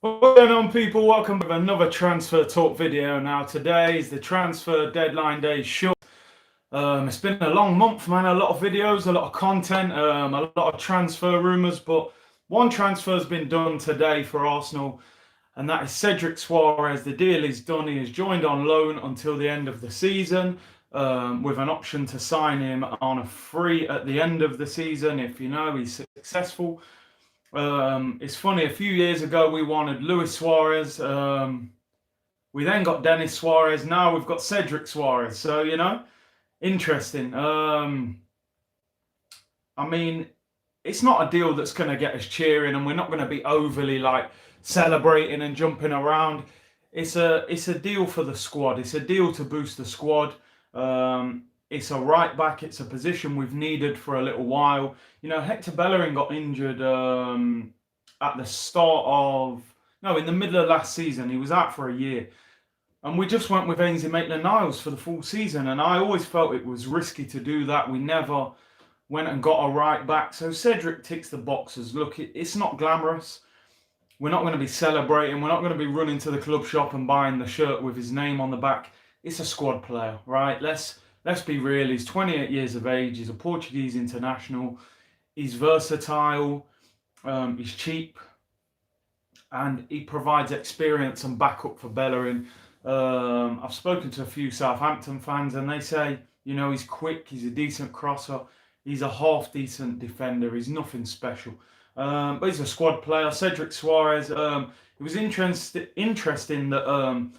What's going on, people? Welcome to another transfer talk video. Now, today is the transfer deadline day short. It's been a long month, man. A lot of videos, a lot of content, a lot of transfer rumours. But one transfer has been done today for Arsenal, and that is Cedric Soares. The deal is done. He has joined on loan until the end of the season, with an option to sign him on a free at the end of the season if he's successful. It's funny, a few years ago we wanted Luis Suarez. We then got Denis Suarez. Now we've got Cedric Soares. So, interesting. I mean, it's not a deal that's going to get us cheering, and we're not going to be overly like celebrating and jumping around. It's a deal for the squad. It's a deal to boost the squad. It's a right back. It's a position we've needed for a little while. Hector Bellerin got injured at the start of in the middle of last season. He was out for a year, and we just went with Ainsley Maitland-Niles for the full season. And I always felt it was risky to do that. We never went and got a right back. So Cedric ticks the boxes. Look, it's not glamorous. We're not going to be celebrating. We're not going to be running to the club shop and buying the shirt with his name on the back. It's a squad player, right? Let's be real. He's 28 years of age. He's a Portuguese international. He's versatile. He's cheap, and he provides experience and backup for Bellerin. I've spoken to a few Southampton fans, and they say, he's quick. He's a decent crosser. He's a half decent defender. He's nothing special, but he's a squad player. Cedric Soares. It was interesting that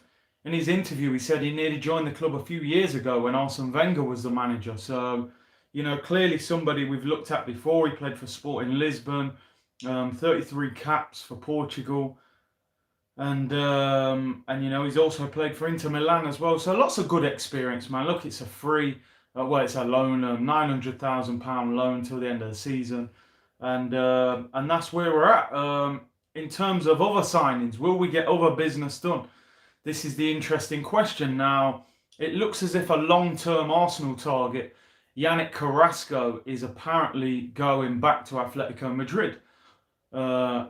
in his interview he said he nearly joined the club a few years ago when Arsene Wenger was the manager. So, clearly somebody we've looked at before. He played for Sporting Lisbon, 33 caps for Portugal, and he's also played for Inter Milan as well. So lots of good experience, man. Look, it's a free, it's a loan, £900,000 loan till the end of the season, and that's where we're at. In terms of other signings, will we get other business done? This is the interesting question. Now, it looks as if a long-term Arsenal target, Yannick Carrasco, is apparently going back to Atletico Madrid.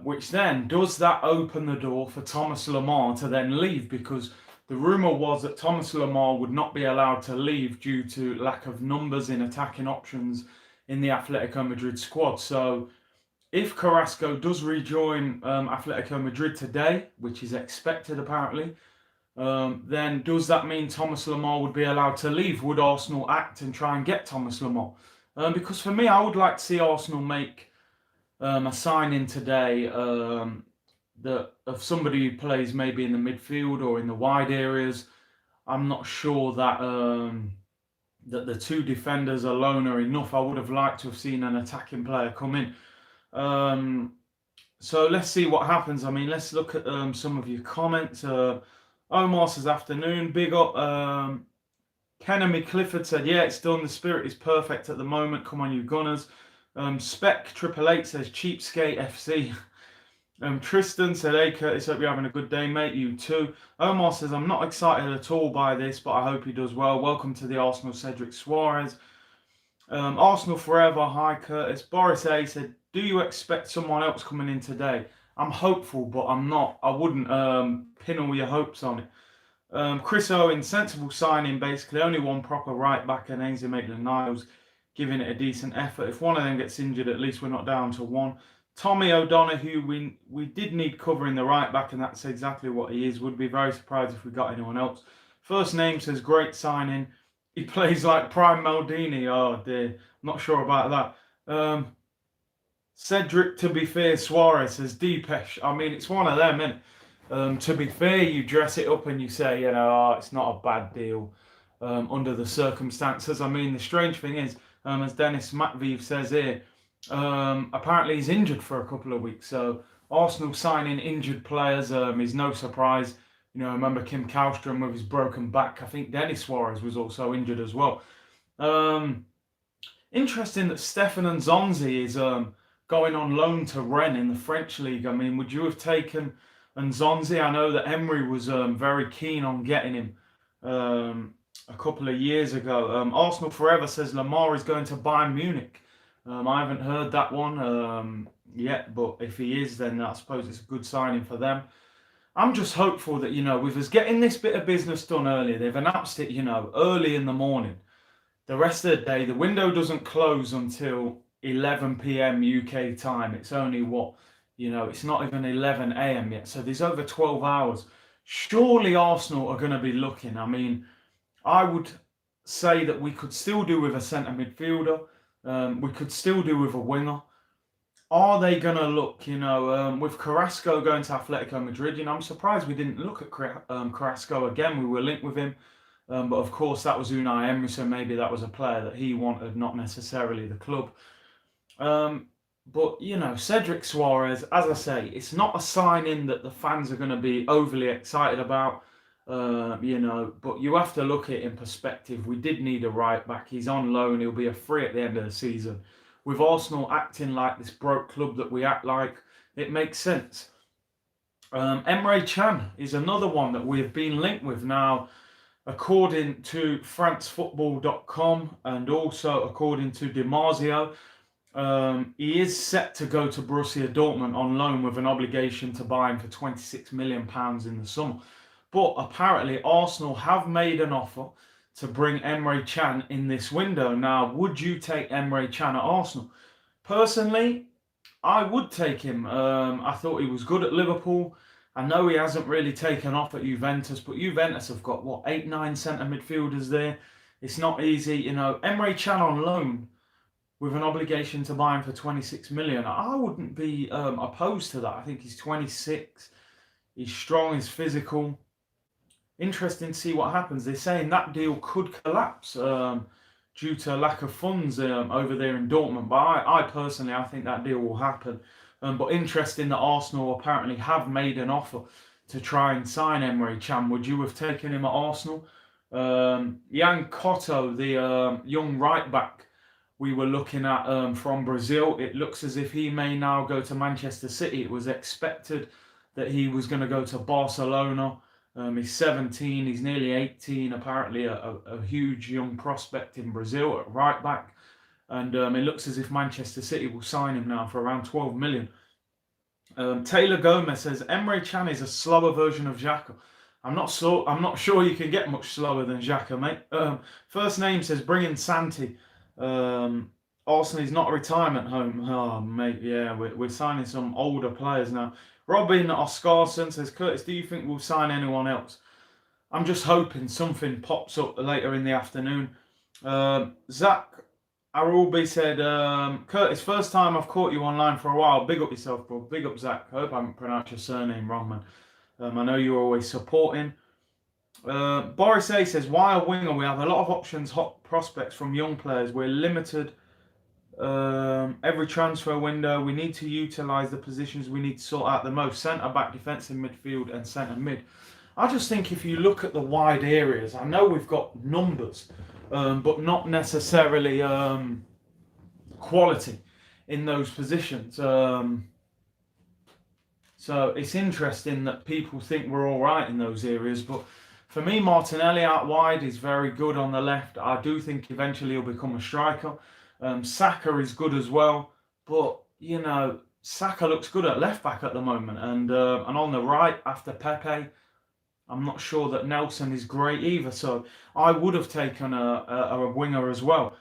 Which then, does that open the door for Thomas Lemar to then leave? Because the rumour was that Thomas Lemar would not be allowed to leave due to lack of numbers in attacking options in the Atletico Madrid squad. So, if Carrasco does rejoin Atletico Madrid today, which is expected apparently, then does that mean Thomas Lemar would be allowed to leave? Would Arsenal act and try and get Thomas Lemar? Because for me, I would like to see Arsenal make a signing today that of somebody who plays maybe in the midfield or in the wide areas. I'm not sure that that the two defenders alone are enough. I would have liked to have seen an attacking player come in. So let's see what happens. I mean, let's look at some of your comments. Omar says, afternoon, big up. Kenemy Clifford said, yeah, it's done. The spirit is perfect at the moment. Come on, you Gunners. Spec 888 says, cheapskate FC. Tristan said, hey Curtis, hope you're having a good day, mate. You too. Omar says, I'm not excited at all by this, but I hope he does well. Welcome to the Arsenal, Cedric Soares. Arsenal forever. Hi, Curtis. Boris A said, do you expect someone else coming in today? I'm hopeful, but I'm not. I wouldn't pin all your hopes on it. Chris Owen, sensible signing, basically. Only one proper right back, and Ainsley Maitland-Niles giving it a decent effort. If one of them gets injured, at least we're not down to one. Tommy O'Donoghue, we did need covering the right back, and that's exactly what he is. Would be very surprised if we got anyone else. First name says, great signing. He plays like Prime Maldini. Oh dear, not sure about that. Cedric, to be fair, Soares says Depeche. I mean, it's one of them, isn't it? To be fair, you dress it up and you say, it's not a bad deal under the circumstances. I mean, the strange thing is, as Dennis Matviv says here, apparently he's injured for a couple of weeks. So Arsenal signing injured players is no surprise. Remember Kim Kallstrom with his broken back. I think Denis Suarez was also injured as well. Interesting that Stefan Nzonzi is going on loan to Rennes in the French league. I mean, would you have taken Nzonzi? I know that Emery was very keen on getting him a couple of years ago. Arsenal Forever says Lemar is going to Bayern Munich. I haven't heard that one. yet, but if he is, then I suppose it's a good signing for them. I'm just hopeful that, with us getting this bit of business done earlier, they've announced it, early in the morning. The rest of the day, the window doesn't close until 11 p.m. UK time. It's only it's not even 11 a.m. yet. So there's over 12 hours. Surely Arsenal are going to be looking. I mean, I would say that we could still do with a centre midfielder. We could still do with a winger. Are they going to look, with Carrasco going to Atletico Madrid? I'm surprised we didn't look at Carrasco again. We were linked with him. But of course, that was Unai Emery, so maybe that was a player that he wanted, not necessarily the club. But, Cedric Soares, as I say, it's not a signing that the fans are going to be overly excited about, but you have to look at it in perspective. We did need a right back. He's on loan. He'll be a free at the end of the season. With Arsenal acting like this broke club that we act like, it makes sense. Emre Can is another one that we have been linked with now. According to francefootball.com and also according to Di Marzio, he is set to go to Borussia Dortmund on loan with an obligation to buy him for £26 million in the summer. But apparently Arsenal have made an offer to bring Emre Can in this window. Now, would you take Emre Can at Arsenal? Personally, I would take him. I thought he was good at Liverpool. I know he hasn't really taken off at Juventus, but Juventus have got, 8, 9 centre midfielders there. It's not easy. Emre Can on loan with an obligation to buy him for 26 million. I wouldn't be opposed to that. I think he's 26. He's strong, he's physical. Interesting to see what happens. They're saying that deal could collapse due to lack of funds over there in Dortmund. But I personally, I think that deal will happen. But interesting that Arsenal apparently have made an offer to try and sign Emre Can. Would you have taken him at Arsenal? Jan Cotto, the young right back we were looking at from Brazil, it looks as if he may now go to Manchester City. It was expected that he was going to go to Barcelona. He's 17, he's nearly 18, apparently a huge young prospect in Brazil at right back. And it looks as if Manchester City will sign him now for around 12 million. Taylor Gomez says Emre Can is a slower version of Xhaka. I'm not sure you can get much slower than Xhaka, mate. First name says bring in Santi. Arsenal is not a retirement home. Oh, mate, yeah, we're signing some older players now. Robin Oscarson says, Curtis, do you think we'll sign anyone else? I'm just hoping something pops up later in the afternoon. Zach Arubi said, Curtis, first time I've caught you online for a while. Big up yourself, bro. Big up, Zach. I hope I haven't pronounced your surname wrong, man. I know you're always supporting. Boris A says, why a winger? We have a lot of options, hot prospects from young players. We're limited every transfer window. We need to utilise the positions we need to sort out the most. Centre-back, defensive midfield and centre-mid. I just think if you look at the wide areas, I know we've got numbers, but not necessarily quality in those positions. So it's interesting that people think we're all right in those areas. But for me, Martinelli out wide is very good on the left. I do think eventually he'll become a striker. Saka is good as well. But, Saka looks good at left back at the moment. And on the right, after Pepe, I'm not sure that Nelson is great either. So I would have taken a winger as well.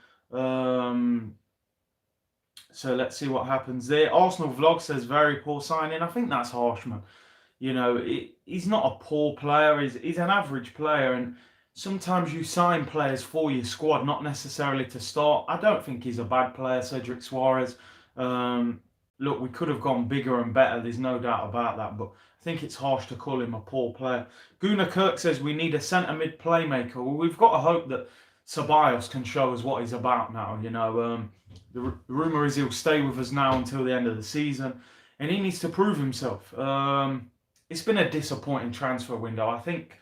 So let's see what happens there. Arsenal Vlog says very poor signing. I think that's harsh, man. He's not a poor player. He's an average player. And sometimes you sign players for your squad, not necessarily to start. I don't think he's a bad player, Cedric Soares. Look, we could have gone bigger and better. There's no doubt about that. But I think it's harsh to call him a poor player. Gunnar Kirk says we need a centre-mid playmaker. Well, we've got to hope that Ceballos can show us what he's about now. The rumour is he'll stay with us now until the end of the season. And he needs to prove himself. It's been a disappointing transfer window. I think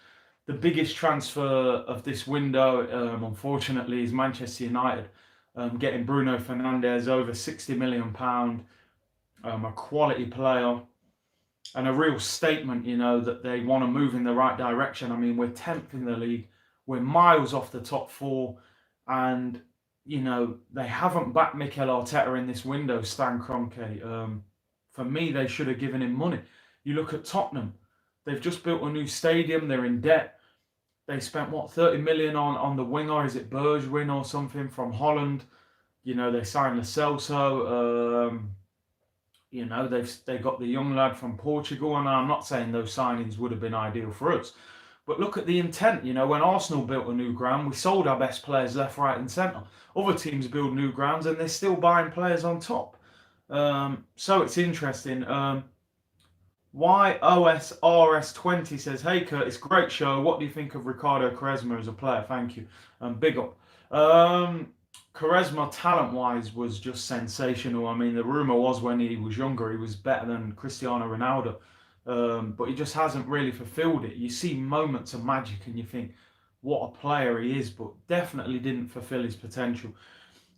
the biggest transfer of this window, unfortunately, is Manchester United. Getting Bruno Fernandes over £60 million. A quality player. And a real statement, that they want to move in the right direction. I mean, we're 10th in the league. We're miles off the top four. And, they haven't backed Mikel Arteta in this window, Stan Kroenke. for me, they should have given him money. You look at Tottenham, they've just built a new stadium, they're in debt. They spent, what, 30 million on the winger, is it Bergwijn or something from Holland? You know, they signed Lo Celso. You know, they got the young lad from Portugal, and I'm not saying those signings would have been ideal for us. But look at the intent. You know, when Arsenal built a new ground, we sold our best players left, right, and centre. Other teams build new grounds, and they're still buying players on top. So it's interesting. YOSRS20 says, "Hey Curtis, great show. What do you think of Ricardo Quaresma as a player? Thank you. Big up." Quaresma, talent-wise, was just sensational. I mean, the rumour was when he was younger, he was better than Cristiano Ronaldo. But he just hasn't really fulfilled it. You see moments of magic and you think, what a player he is, but definitely didn't fulfill his potential.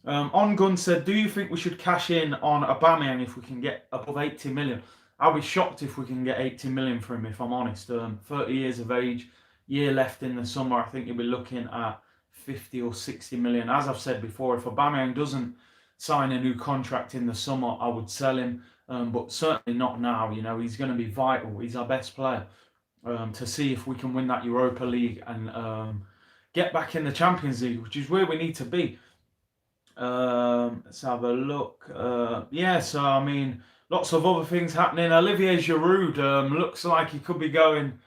On Gun said, "Do you think we should cash in on Aubameyang if we can get above 80 million? I'll be shocked if we can get 80 million for him, if I'm honest. 30 years of age, year left in the summer. I think you'll be looking at 50 or 60 million. As I've said before, if Aubameyang doesn't sign a new contract in the summer, I would sell him. But certainly not now. You know, he's going to be vital. He's our best player to see if we can win that Europa League and get back in the Champions League, which is where we need to be." Let's have a look. So I mean, lots of other things happening. Olivier Giroud looks like he could be going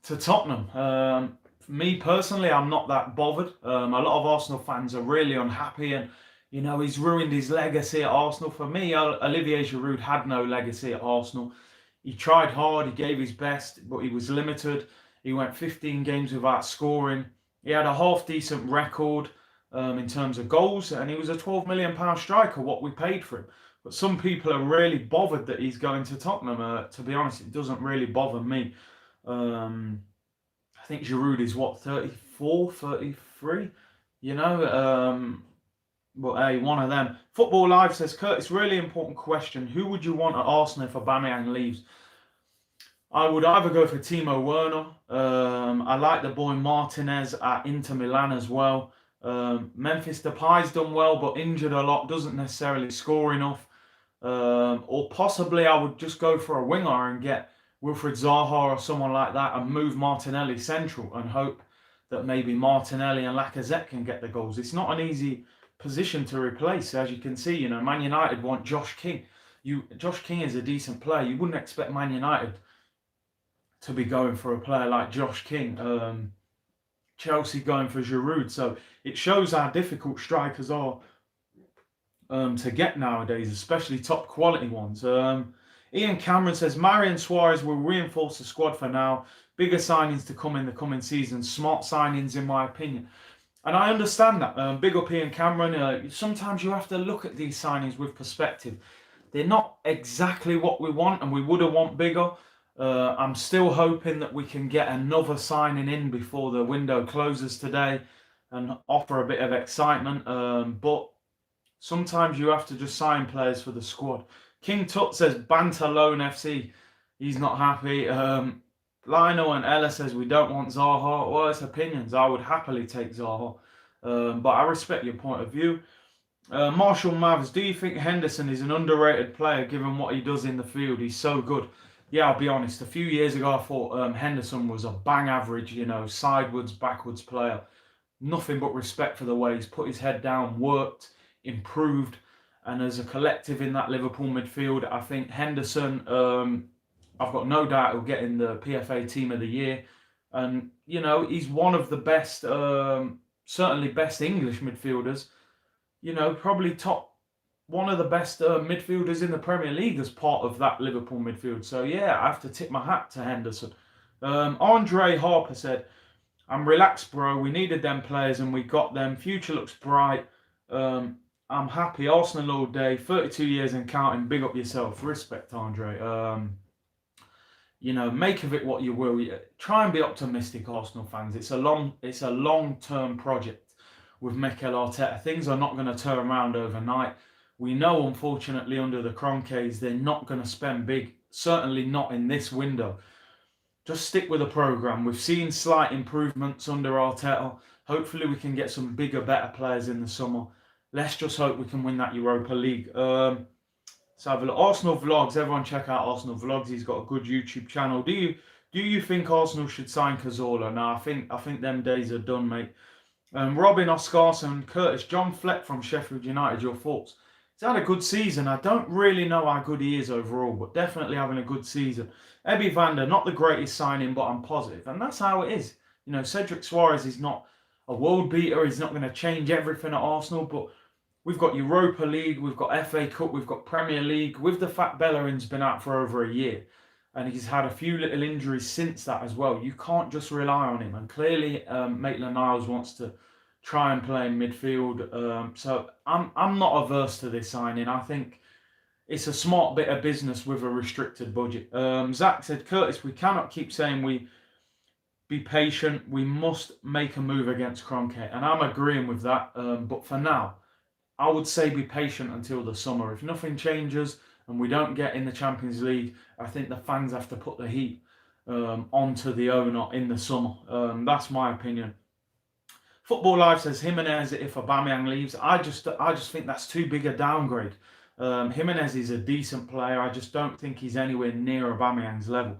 to Tottenham. Me personally, I'm not that bothered. A lot of Arsenal fans are really unhappy, and you know, he's ruined his legacy at Arsenal. For me, Olivier Giroud had no legacy at Arsenal. He tried hard, he gave his best, but he was limited. He went 15 games without scoring. He had a half-decent record in terms of goals, and he was a £12 million striker, what we paid for him. But some people are really bothered that he's going to Tottenham. To be honest, it doesn't really bother me. I think Giroud is, what, 34, 33? You know, but hey, one of them. Football Live says, "Curtis, really important question. Who would you want at Arsenal if Aubameyang leaves?" I would either go for Timo Werner. I like the boy Martinez at Inter Milan as well. Memphis Depay's done well, but injured a lot, doesn't necessarily score enough. Or possibly I would just go for a winger and get Wilfried Zaha or someone like that and move Martinelli central and hope that maybe Martinelli and Lacazette can get the goals. It's not an easy position to replace. As you can see, you know, Man United want Josh King. Josh King is a decent player. You wouldn't expect Man United to be going for a player like Josh King. Chelsea going for Giroud. So it shows how difficult strikers are to get nowadays, especially top quality ones. Ian Cameron says, "Marion Suarez will reinforce the squad for now. Bigger signings to come in the coming season. Smart signings, in my opinion." And I understand that. Big up Ian Cameron. Sometimes you have to look at these signings with perspective. They're not exactly what we want, and we would have want bigger. I'm still hoping that we can get another signing in before the window closes today and offer a bit of excitement. But sometimes you have to just sign players for the squad. King Tut says, "Banter Loan FC." He's not happy. Lionel and Ella says, "We don't want Zaha." Well, it's opinions. I would happily take Zaha. But I respect your point of view. Marshall Mavs, "Do you think Henderson is an underrated player given what he does in the field? He's so good." Yeah, I'll be honest. A few years ago, I thought Henderson was a bang average, you know, sideways, backwards player. Nothing but respect for the way he's put his head down, worked, improved. And as a collective in that Liverpool midfield, I think Henderson, I've got no doubt he'll get in the PFA Team of the Year. And, you know, he's one of the best, certainly best English midfielders. You know, probably one of the best midfielders in the Premier League as part of that Liverpool midfield. So, yeah, I have to tip my hat to Henderson. Andre Harper said, "I'm relaxed, bro. We needed them players and we got them. Future looks bright. I'm happy. Arsenal all day. 32 years and counting. Big up yourself." Respect, Andre. You know, make of it what you will. Try and be optimistic, Arsenal fans. It's a long-term project with Mikel Arteta. Things are not going to turn around overnight. We know, unfortunately, under the Kroenkes, they're not going to spend big. Certainly not in this window. Just stick with the programme. We've seen slight improvements under Arteta. Hopefully we can get some bigger, better players in the summer. Let's just hope we can win that Europa League. Let's have a look. Arsenal vlogs. Everyone check out Arsenal vlogs. He's got a good YouTube channel. Do you think Arsenal should sign Cazorla? No, I think them days are done, mate. Robin Oscarson, Curtis, John Fleck from Sheffield United. Your thoughts? He's had a good season. I don't really know how good he is overall, but definitely having a good season. Ebby Vander, not the greatest signing, but I'm positive, and that's how it is. Cedric Soares is not a world beater. He's not going to change everything at Arsenal, but we've got Europa League, we've got FA Cup, we've got Premier League. With the fact Bellerin's been out for over a year, and he's had a few little injuries since that as well, you can't just rely on him. And clearly, Maitland-Niles wants to try and play in midfield. So I'm not averse to this signing. I think it's a smart bit of business with a restricted budget. Zach said, Curtis, we cannot keep saying we be patient. We must make a move against Kroenke. And I'm agreeing with that. But for now, I would say be patient until the summer. If nothing changes and we don't get in the Champions League, I think the fans have to put the heat onto the owner in the summer. That's my opinion. Football Live says Jimenez if Aubameyang leaves. I just think that's too big a downgrade. Jimenez is a decent player. I just don't think he's anywhere near Aubameyang's level.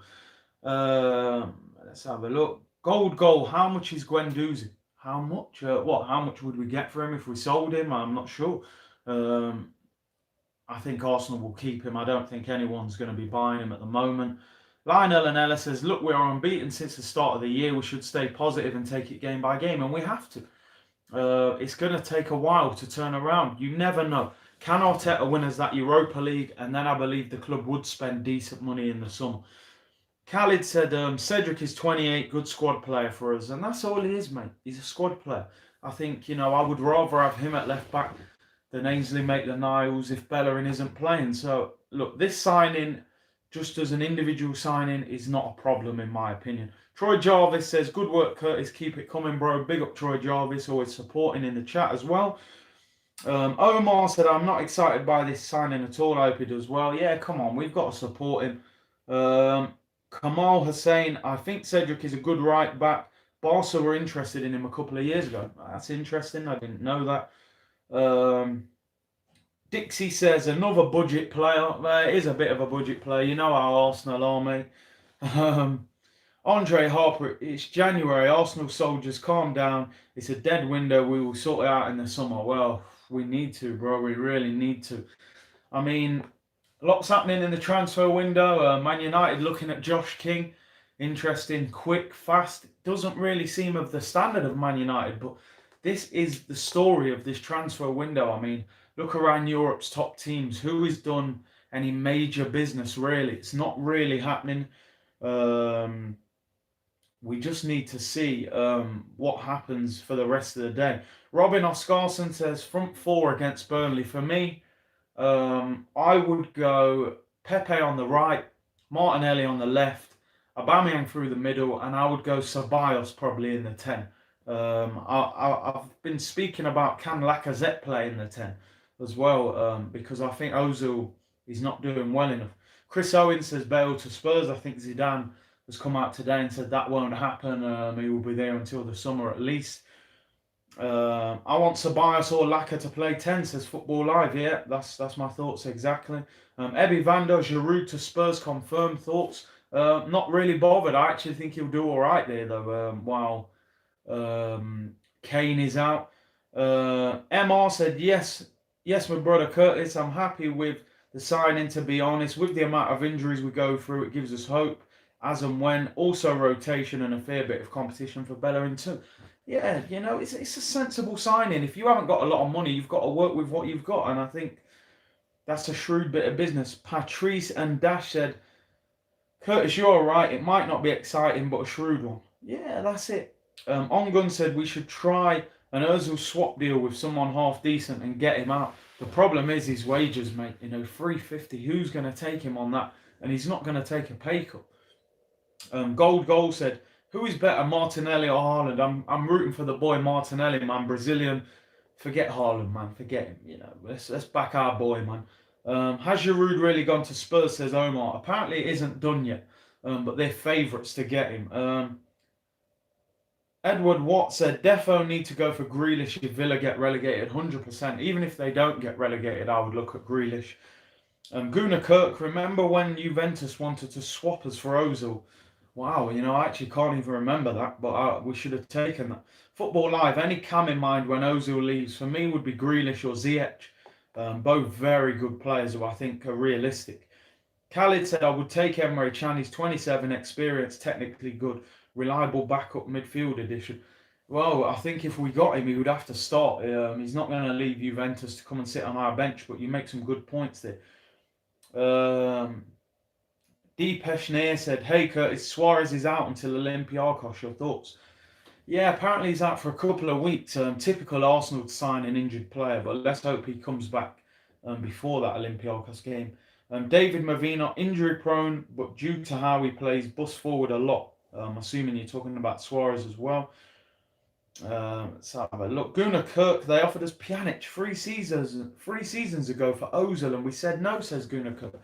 Let's have a look. Gold goal. How much is Guendouzi? How much? How much would we get for him if we sold him? I'm not sure. I think Arsenal will keep him. I don't think anyone's going to be buying him at the moment. Lionel and Ella says, look, we are unbeaten since the start of the year. We should stay positive and take it game by game, and we have to. It's going to take a while to turn around. You never know. Can Arteta win us that Europa League? And then I believe the club would spend decent money in the summer. Khalid said, Cedric is 28, good squad player for us. And that's all he is, mate. He's a squad player. I think, I would rather have him at left back than Ainsley Maitland-Niles if Bellerin isn't playing. So, look, this signing, just as an individual signing, is not a problem in my opinion. Troy Jarvis says, good work, Curtis. Keep it coming, bro. Big up Troy Jarvis, always supporting in the chat as well. Omar said, I'm not excited by this signing at all. I hope he does well. Yeah, come on. We've got to support him. Kamal Hussein, I think Cedric is a good right back. Barca were interested in him a couple of years ago. That's interesting. I didn't know that. Dixie says, another budget player. It is a bit of a budget player. You know how Arsenal are, mate. Andre Harper, it's January. Arsenal soldiers, calm down. It's a dead window. We will sort it out in the summer. Well, we need to, bro. We really need to. I mean, lots happening in the transfer window. Man United looking at Josh King. Interesting, quick, fast. Doesn't really seem of the standard of Man United, but this is the story of this transfer window. I mean, look around Europe's top teams. Who has done any major business, really? It's not really happening. We just need to see what happens for the rest of the day. Robin Oscarson says, front four against Burnley. For me, I would go Pepe on the right, Martinelli on the left, Aubameyang through the middle, and I would go Ceballos probably in the 10. I've been speaking about can Lacazette play in the 10 as well, because I think Ozil is not doing well enough. Chris Owen says Bale to Spurs. I think Zidane has come out today and said that won't happen. He will be there until the summer at least. I want Ceballos or Laka to play 10, says Football Live. Yeah, that's my thoughts exactly. Ebby Vander, Giroud to Spurs, confirmed thoughts. Not really bothered. I actually think he'll do all right there, though, while Kane is out. MR said, yes, my brother Curtis, I'm happy with the signing, to be honest. With the amount of injuries we go through, it gives us hope as and when. Also rotation and a fair bit of competition for Bellerin too. Yeah, it's a sensible signing. If you haven't got a lot of money, you've got to work with what you've got. And I think that's a shrewd bit of business. Patrice and Dash said, Curtis, you're all right. It might not be exciting, but a shrewd one. Yeah, that's it. Ongun said we should try an Ozil swap deal with someone half decent and get him out. The problem is his wages, mate. $350. Who's going to take him on that? And he's not going to take a pay cut. Gold said, who is better, Martinelli or Haaland? I'm rooting for the boy Martinelli, man. Brazilian. Forget Haaland, man. Forget him. Let's back our boy, man. Has Giroud really gone to Spurs, says Omar. Apparently it isn't done yet, but they're favourites to get him. Edward Watt said, Defo need to go for Grealish if Villa get relegated, 100%. Even if they don't get relegated, I would look at Grealish. Gunnar Kirk, remember when Juventus wanted to swap us for Ozil? Wow, I actually can't even remember that, but we should have taken that. Football Live, any cam in mind when Ozil leaves? For me, would be Grealish or Ziyech. Both very good players who I think are realistic. Khalid said, I would take Emre Can. He's 27, experienced, technically good, reliable backup midfield edition. Well, I think if we got him, he would have to start. He's not going to leave Juventus to come and sit on our bench, but you make some good points there. Deepesh Nair said, hey Curtis, Suarez is out until Olympiacos. Your thoughts? Yeah, apparently he's out for a couple of weeks. Typical Arsenal to sign an injured player, but let's hope he comes back before that Olympiacos game. David Movina, injury prone, but due to how he plays, bust forward a lot. I'm assuming you're talking about Suarez as well. Let's have a look. Gunnar Kirk, they offered us Pjanic 3 seasons ago for Ozil, and we said no, says Gunnar Kirk.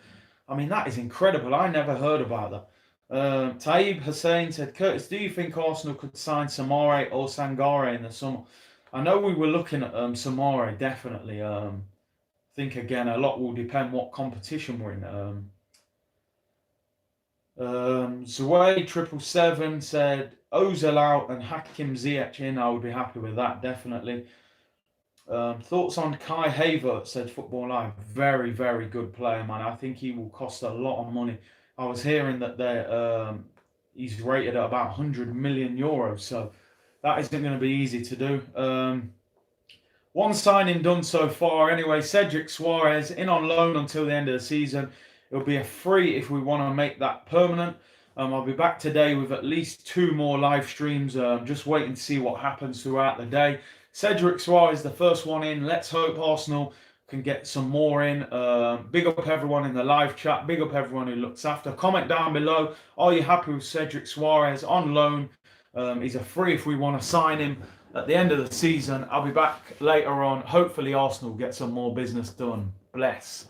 I mean, that is incredible. I never heard about that. Taib Hussein said, Curtis, do you think Arsenal could sign Samare or Sangare in the summer? I know we were looking at Samare, definitely. I think, again, a lot will depend what competition we're in. Zway 777 said, Ozil out and Hakim Ziyech in. I would be happy with that, definitely. Thoughts on Kai Havertz, said Football Live. Very, very good player, man. I think he will cost a lot of money. I was hearing that he's rated at about 100 million euros, so that isn't going to be easy to do. One signing done so far. Anyway, Cedric Soares in on loan until the end of the season. It'll be a free if we want to make that permanent. I'll be back today with at least 2 more live streams. Just waiting to see what happens throughout the day. Cedric Soares, the first one in. Let's hope Arsenal can get some more in. Big up everyone in the live chat. Big up everyone who looks after. Comment down below. Are you happy with Cedric Soares on loan? He's a free if we want to sign him at the end of the season. I'll be back later on. Hopefully Arsenal get some more business done. Bless.